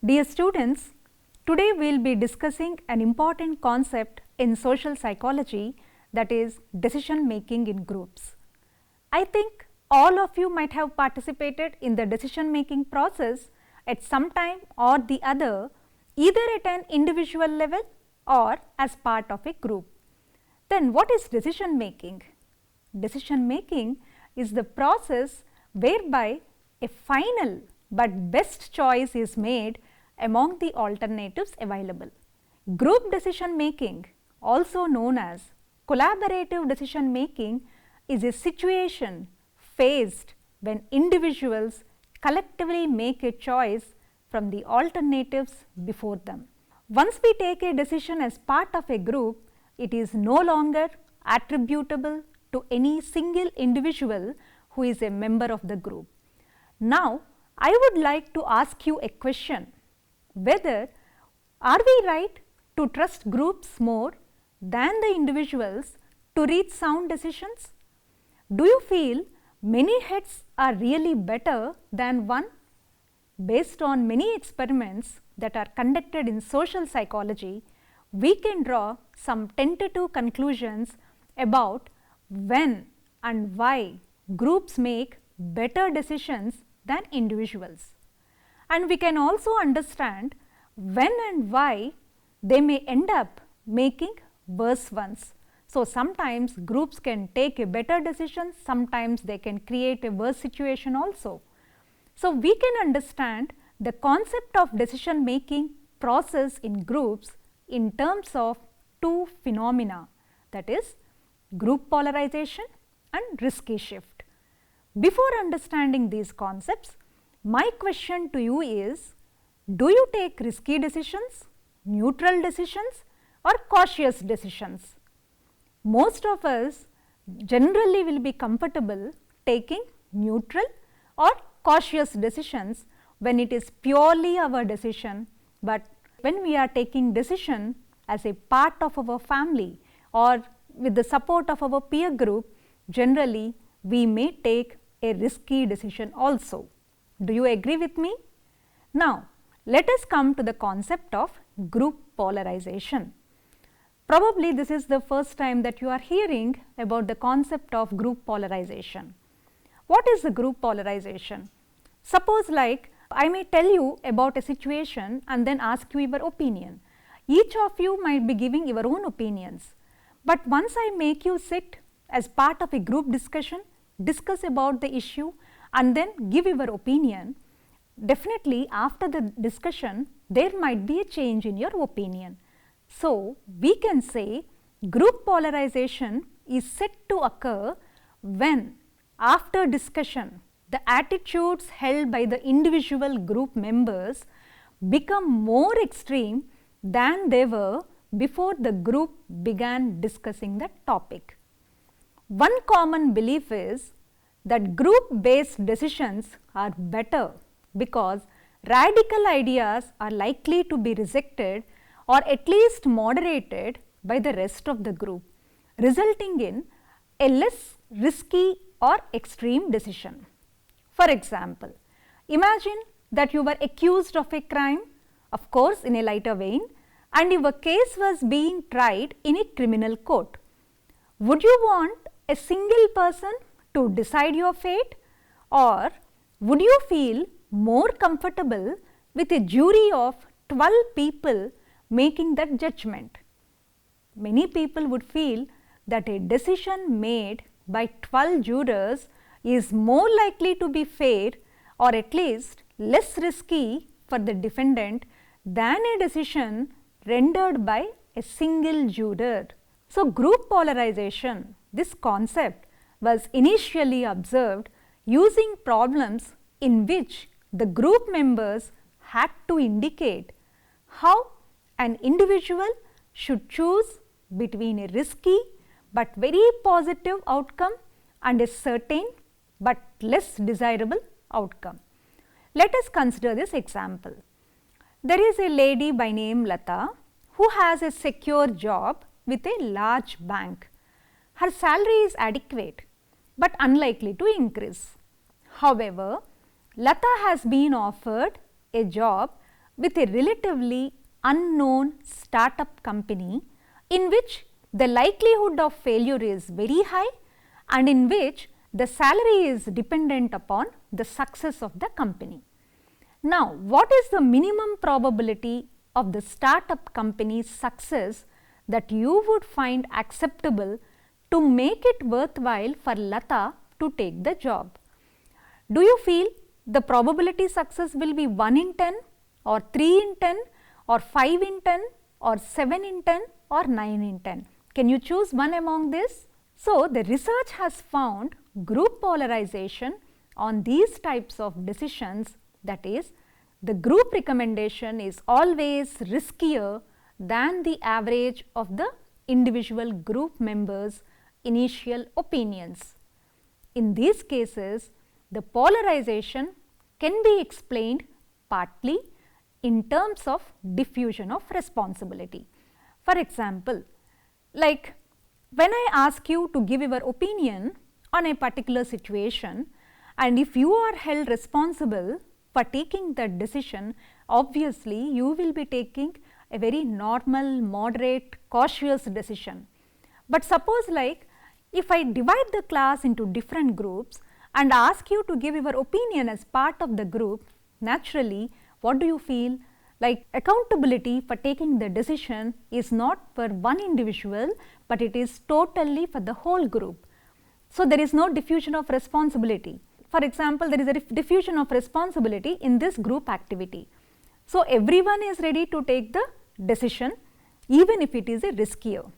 Dear students, today we will be discussing an important concept in social psychology, that is decision making in groups. I think all of you might have participated in the decision making process at some time or the other, either at an individual level or as part of a group. Then what is decision making? Decision making is the process whereby a final but best choice is made among the alternatives available. Group decision making, also known as collaborative decision making, is a situation faced when individuals collectively make a choice from the alternatives before them. Once we take a decision as part of a group, it is no longer attributable to any single individual who is a member of the group. Now, I would like to ask you a question, whether are we right to trust groups more than the individuals to reach sound decisions? Do you feel many heads are really better than one? Based on many experiments that are conducted in social psychology, we can draw some tentative conclusions about when and why groups make better decisions than individuals. And we can also understand when and why they may end up making worse ones. So, sometimes groups can take a better decision, sometimes they can create a worse situation also. So, we can understand the concept of decision making process in groups in terms of two phenomena, that is group polarization and risky shift. Before understanding these concepts, my question to you is, do you take risky decisions, neutral decisions or cautious decisions? Most of us generally will be comfortable taking neutral or cautious decisions when it is purely our decision, but when we are taking decision as a part of our family or with the support of our peer group, generally we may take a risky decision also. Do you agree with me? Now, let us come to the concept of group polarization. Probably this is the first time that you are hearing about the concept of group polarization. What is the group polarization? Suppose like I may tell you about a situation and then ask you your opinion. Each of you might be giving your own opinions, but once I make you sit as part of a group discussion, discuss about the issue and then give your opinion, definitely after the discussion there might be a change in your opinion. So, we can say group polarization is said to occur when after discussion the attitudes held by the individual group members become more extreme than they were before the group began discussing the topic. One common belief is that group based decisions are better because radical ideas are likely to be rejected or at least moderated by the rest of the group, resulting in a less risky or extreme decision. For example, imagine that you were accused of a crime, of course in a lighter vein, and your case was being tried in a criminal court. Would you want a single person to decide your fate, or would you feel more comfortable with a jury of 12 people making that judgment? Many people would feel that a decision made by 12 jurors is more likely to be fair or at least less risky for the defendant than a decision rendered by a single juror. So, group polarization, this concept was initially observed using problems in which the group members had to indicate how an individual should choose between a risky but very positive outcome and a certain but less desirable outcome. Let us consider this example. There is a lady by name Latha who has a secure job with a large bank. Her salary is adequate but unlikely to increase. However, Latha has been offered a job with a relatively unknown startup company in which the likelihood of failure is very high and in which the salary is dependent upon the success of the company. Now, what is the minimum probability of the startup company's success that you would find acceptable to make it worthwhile for Latha to take the job? Do you feel the probability success will be 1 in 10 or 3 in 10 or 5 in 10 or 7 in 10 or 9 in 10? Can you choose one among this? So, the research has found group polarization on these types of decisions, that is, the group recommendation is always riskier than the average of the individual group members' initial opinions. In these cases, the polarization can be explained partly in terms of diffusion of responsibility. For example, like when I ask you to give your opinion on a particular situation, and if you are held responsible for taking that decision, obviously you will be taking a very normal, moderate, cautious decision. But suppose like if I divide the class into different groups and ask you to give your opinion as part of the group, naturally what do you feel? Like accountability for taking the decision is not for one individual, but it is totally for the whole group. So, there is no diffusion of responsibility. For example, there is a diffusion of responsibility in this group activity. So, everyone is ready to take the decision even if it is a riskier.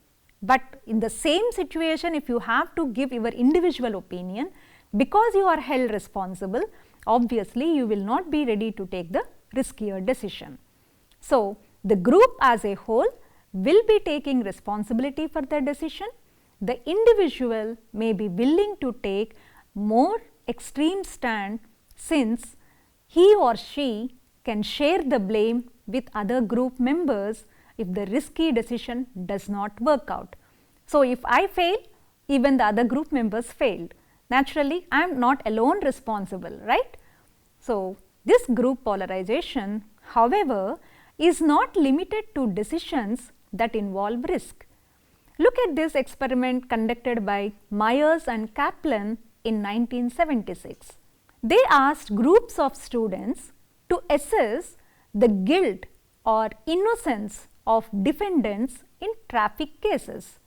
But in the same situation, if you have to give your individual opinion, because you are held responsible, obviously you will not be ready to take the riskier decision. So, the group as a whole will be taking responsibility for the decision. The individual may be willing to take more extreme stand since he or she can share the blame with other group members if the risky decision does not work out. So, if I fail, even the other group members failed. Naturally, I am not alone responsible, right? So, this group polarization, however, is not limited to decisions that involve risk. Look at this experiment conducted by Myers and Kaplan in 1976. They asked groups of students to assess the guilt or innocence of defendants in traffic cases.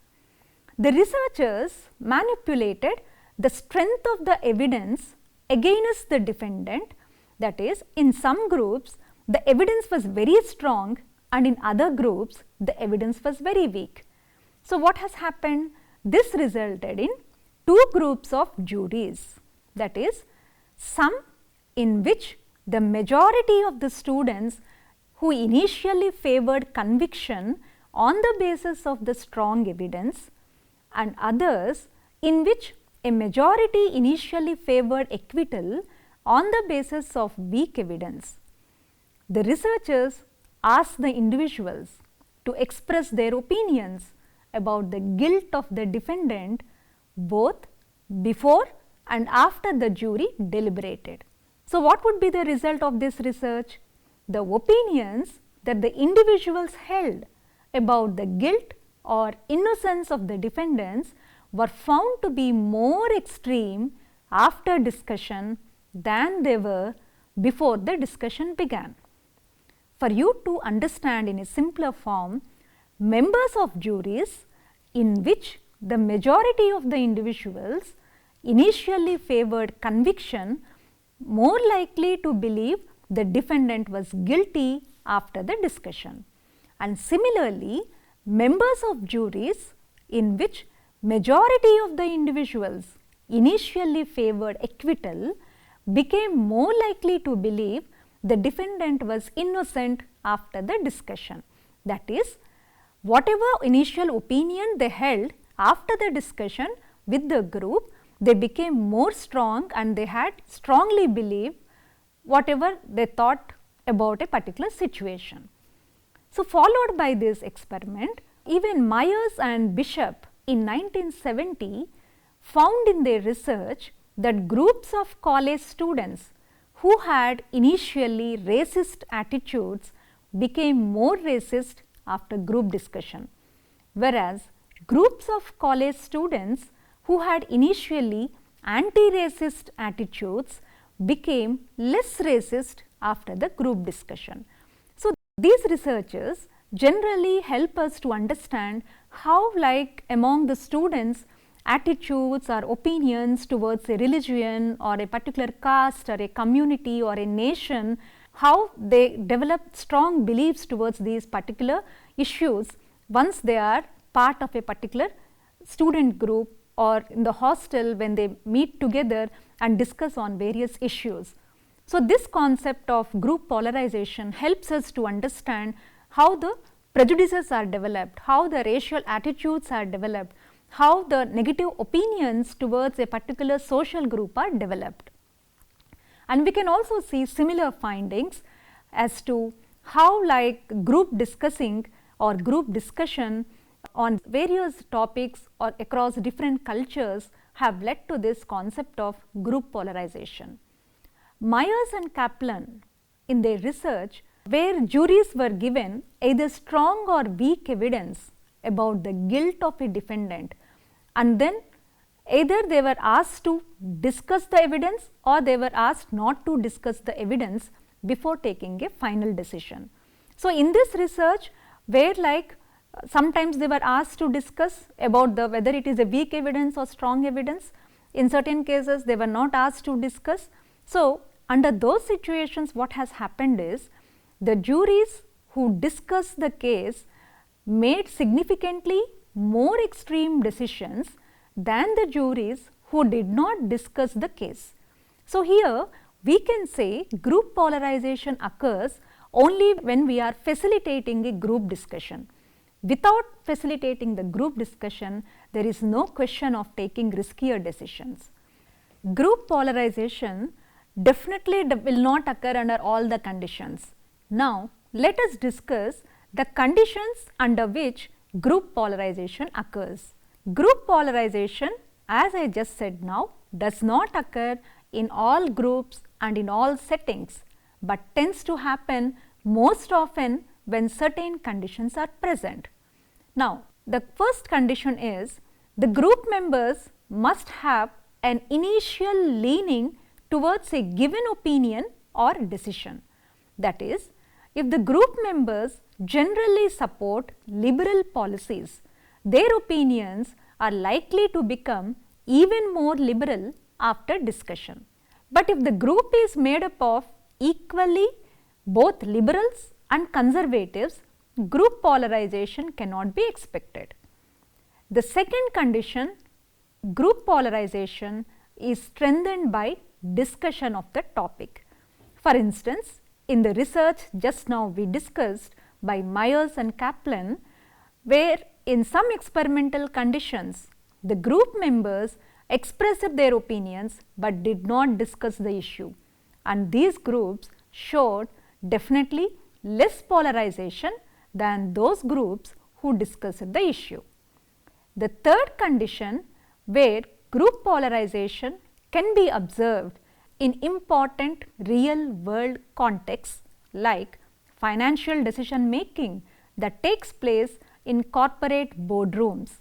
The researchers manipulated the strength of the evidence against the defendant, that is, in some groups the evidence was very strong and in other groups the evidence was very weak. So, what has happened? This resulted in two groups of juries, that is, some in which the majority of the students who initially favored conviction on the basis of the strong evidence, and others in which a majority initially favored acquittal on the basis of weak evidence. The researchers asked the individuals to express their opinions about the guilt of the defendant both before and after the jury deliberated. So, what would be the result of this research? The opinions that the individuals held about the guilt or innocence of the defendants were found to be more extreme after discussion than they were before the discussion began. For you to understand in a simpler form, members of juries in which the majority of the individuals initially favored conviction more likely to believe the defendant was guilty after the discussion, and similarly members of juries in which majority of the individuals initially favored acquittal became more likely to believe the defendant was innocent after the discussion. That is, whatever initial opinion they held after the discussion with the group, they became more strong and they had strongly believed whatever they thought about a particular situation. So, followed by this experiment, even Myers and Bishop in 1970 found in their research that groups of college students who had initially racist attitudes became more racist after group discussion, whereas groups of college students who had initially anti-racist attitudes became less racist after the group discussion. So, these researches generally help us to understand how, like among the students, attitudes or opinions towards a religion or a particular caste or a community or a nation, how they develop strong beliefs towards these particular issues once they are part of a particular student group or in the hostel when they meet together and discuss on various issues. So, this concept of group polarization helps us to understand how the prejudices are developed, how the racial attitudes are developed, how the negative opinions towards a particular social group are developed. And we can also see similar findings as to how, like group discussing or group discussion on various topics or across different cultures have led to this concept of group polarization. Myers and Kaplan in their research, where juries were given either strong or weak evidence about the guilt of a defendant, and then either they were asked to discuss the evidence or they were asked not to discuss the evidence before taking a final decision. So, in this research, where like sometimes they were asked to discuss about the whether it is a weak evidence or strong evidence, in certain cases they were not asked to discuss. So, under those situations what has happened is the juries who discussed the case made significantly more extreme decisions than the juries who did not discuss the case. So, here we can say group polarization occurs only when we are facilitating a group discussion. Without facilitating the group discussion, there is no question of taking riskier decisions. Group polarization definitely will not occur under all the conditions. Now, let us discuss the conditions under which group polarization occurs. Group polarization, as I just said now, does not occur in all groups and in all settings, but tends to happen most often when certain conditions are present. Now, the first condition is the group members must have an initial leaning towards a given opinion or decision. That is, if the group members generally support liberal policies, their opinions are likely to become even more liberal after discussion. But if the group is made up of equally both liberals and conservatives, group polarization cannot be expected. The second condition, group polarization is strengthened by discussion of the topic. For instance, in the research just now we discussed by Myers and Kaplan, where in some experimental conditions the group members expressed their opinions but did not discuss the issue, and these groups showed definitely less polarization than those groups who discussed the issue. The third condition, where group polarization can be observed in important real world contexts like financial decision making that takes place in corporate boardrooms.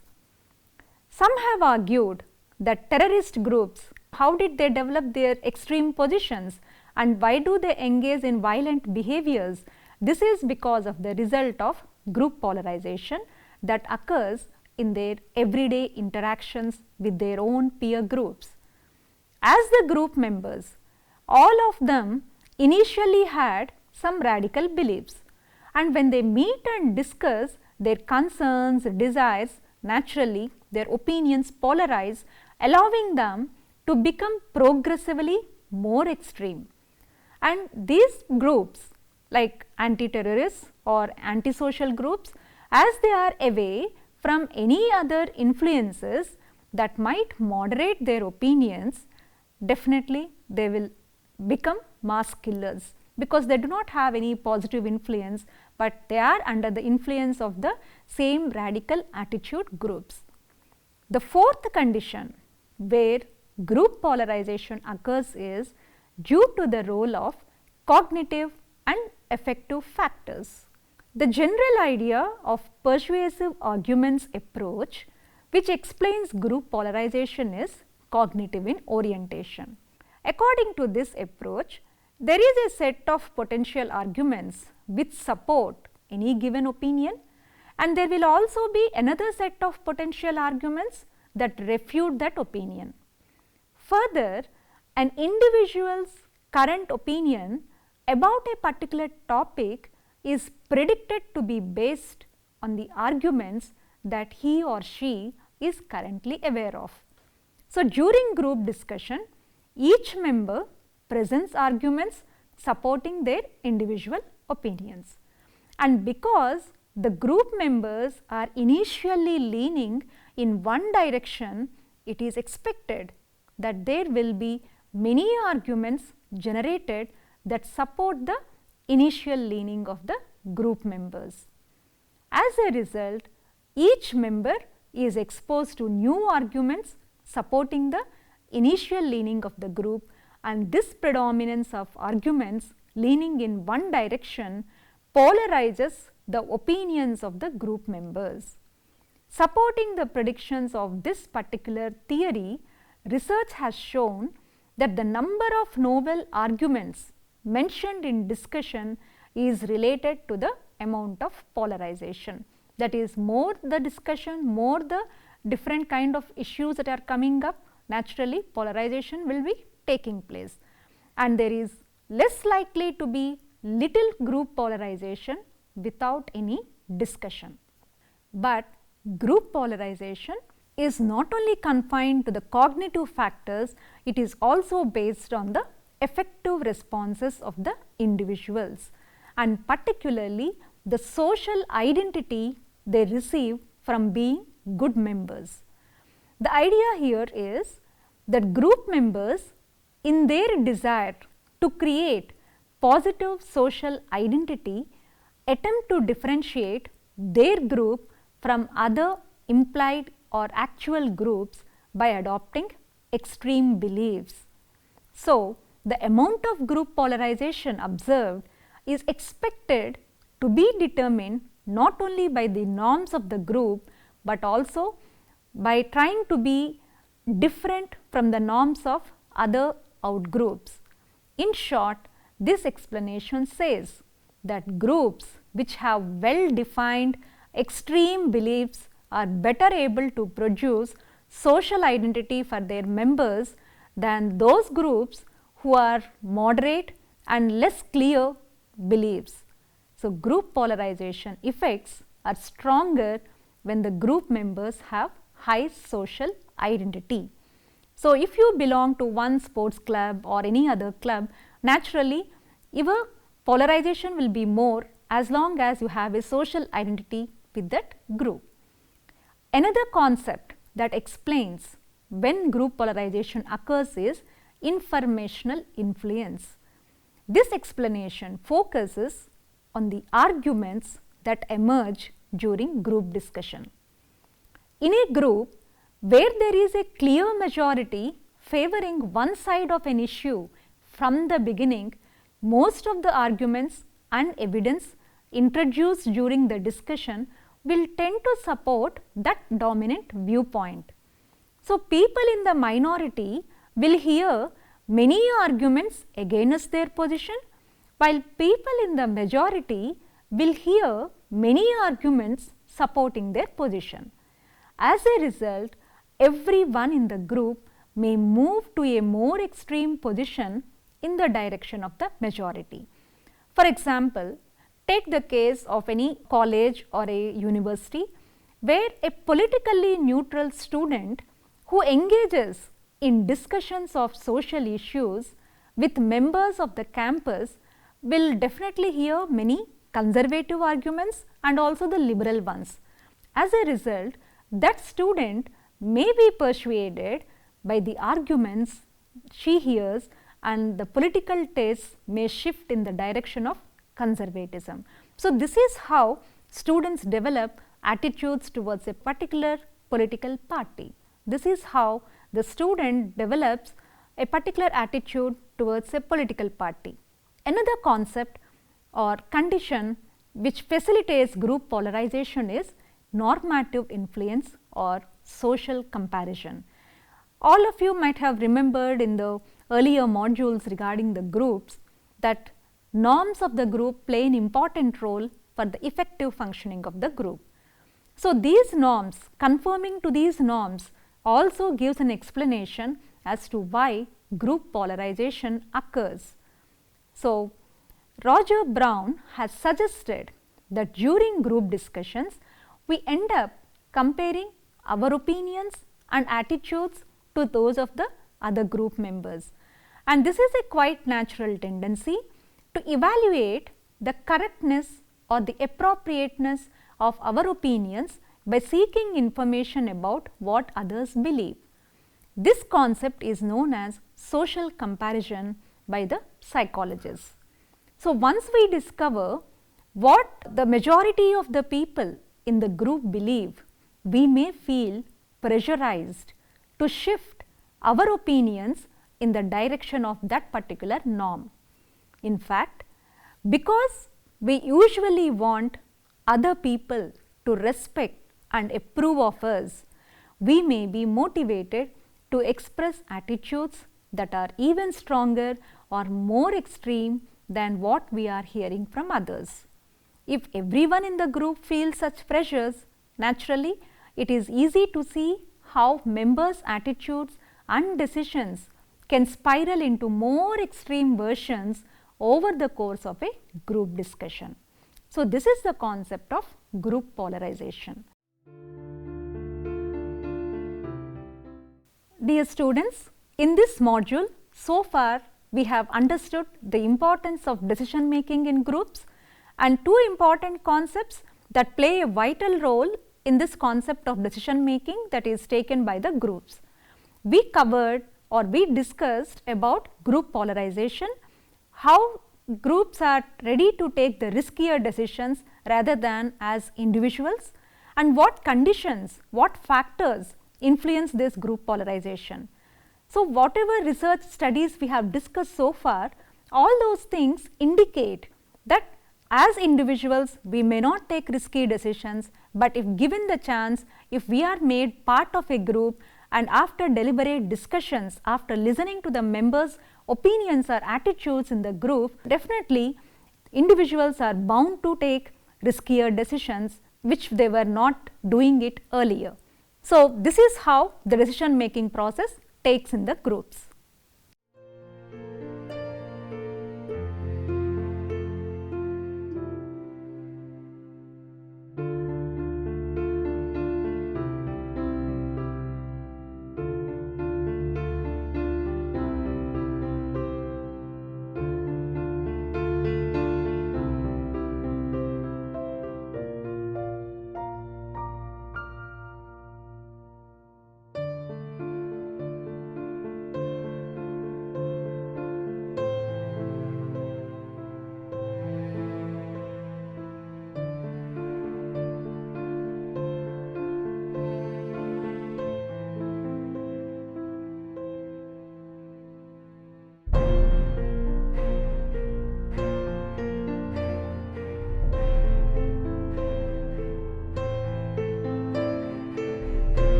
Some have argued that terrorist groups, how did they develop their extreme positions and why do they engage in violent behaviors? This is because of the result of group polarization that occurs in their everyday interactions with their own peer groups. As the group members, all of them initially had some radical beliefs, and when they meet and discuss their concerns, desires, naturally their opinions polarize, allowing them to become progressively more extreme. And these groups like anti-terrorists or antisocial groups, as they are away from any other influences that might moderate their opinions, definitely they will become mass killers, because they do not have any positive influence, but they are under the influence of the same radical attitude groups. The fourth condition where group polarization occurs is due to the role of cognitive and affective factors. The general idea of persuasive arguments approach, which explains group polarization, is cognitive in orientation. According to this approach, there is a set of potential arguments which support any given opinion, and there will also be another set of potential arguments that refute that opinion. Further, an individual's current opinion about a particular topic is predicted to be based on the arguments that he or she is currently aware of. So, during group discussion, each member presents arguments supporting their individual opinions, and because the group members are initially leaning in one direction, it is expected that there will be many arguments generated that support the initial leaning of the group members. As a result, each member is exposed to new arguments supporting the initial leaning of the group, and this predominance of arguments leaning in one direction polarizes the opinions of the group members. Supporting the predictions of this particular theory, research has shown that the number of novel arguments mentioned in discussion is related to the amount of polarization. That is, more the discussion, more the different kind of issues that are coming up, naturally polarization will be taking place, and there is less likely to be little group polarization without any discussion. But group polarization is not only confined to the cognitive factors, it is also based on the affective responses of the individuals, and particularly the social identity they receive from being good members. The idea here is that group members, in their desire to create positive social identity, attempt to differentiate their group from other implied or actual groups by adopting extreme beliefs. So, the amount of group polarization observed is expected to be determined not only by the norms of the group, but also by trying to be different from the norms of other outgroups. In short, this explanation says that groups which have well defined extreme beliefs are better able to produce social identity for their members than those groups who are moderate and less clear beliefs. So, group polarization effects are stronger when the group members have high social identity. So, if you belong to one sports club or any other club, naturally your polarization will be more as long as you have a social identity with that group. Another concept that explains when group polarization occurs is informational influence. This explanation focuses on the arguments that emerge during group discussion. In a group where there is a clear majority favoring one side of an issue from the beginning, most of the arguments and evidence introduced during the discussion will tend to support that dominant viewpoint. So, people in the minority will hear many arguments against their position, while people in the majority will hear many arguments supporting their position. As a result, everyone in the group may move to a more extreme position in the direction of the majority. For example, take the case of any college or a university where a politically neutral student who engages in discussions of social issues with members of the campus will definitely hear many conservative arguments and also the liberal ones. As a result, that student may be persuaded by the arguments she hears, and the political tastes may shift in the direction of conservatism. So, this is how students develop attitudes towards a particular political party. This is how the student develops a particular attitude towards a political party. Another concept or condition which facilitates group polarization is normative influence or social comparison. All of you might have remembered in the earlier modules regarding the groups that norms of the group play an important role for the effective functioning of the group. So, these norms, conforming to these norms also gives an explanation as to why group polarization occurs. So, Roger Brown has suggested that during group discussions, we end up comparing our opinions and attitudes to those of the other group members. And this is a quite natural tendency to evaluate the correctness or the appropriateness of our opinions by seeking information about what others believe. This concept is known as social comparison by the psychologists. So, once we discover what the majority of the people in the group believe, we may feel pressurized to shift our opinions in the direction of that particular norm. In fact, because we usually want other people to respect and approve of us, we may be motivated to express attitudes that are even stronger or more extreme than what we are hearing from others. If everyone in the group feels such pressures, naturally it is easy to see how members' attitudes and decisions can spiral into more extreme versions over the course of a group discussion. So, this is the concept of group polarization. Dear students, in this module, so far we have understood the importance of decision making in groups and two important concepts that play a vital role in this concept of decision making that is taken by the groups. We covered or we discussed about group polarization, how groups are ready to take the riskier decisions rather than as individuals, and what conditions, what factors influence this group polarization. So, whatever research studies we have discussed so far, all those things indicate that as individuals we may not take risky decisions, but if given the chance, if we are made part of a group and after deliberate discussions, after listening to the members' opinions or attitudes in the group, definitely individuals are bound to take riskier decisions which they were not doing it earlier. So, this is how the decision making process takes in the groups.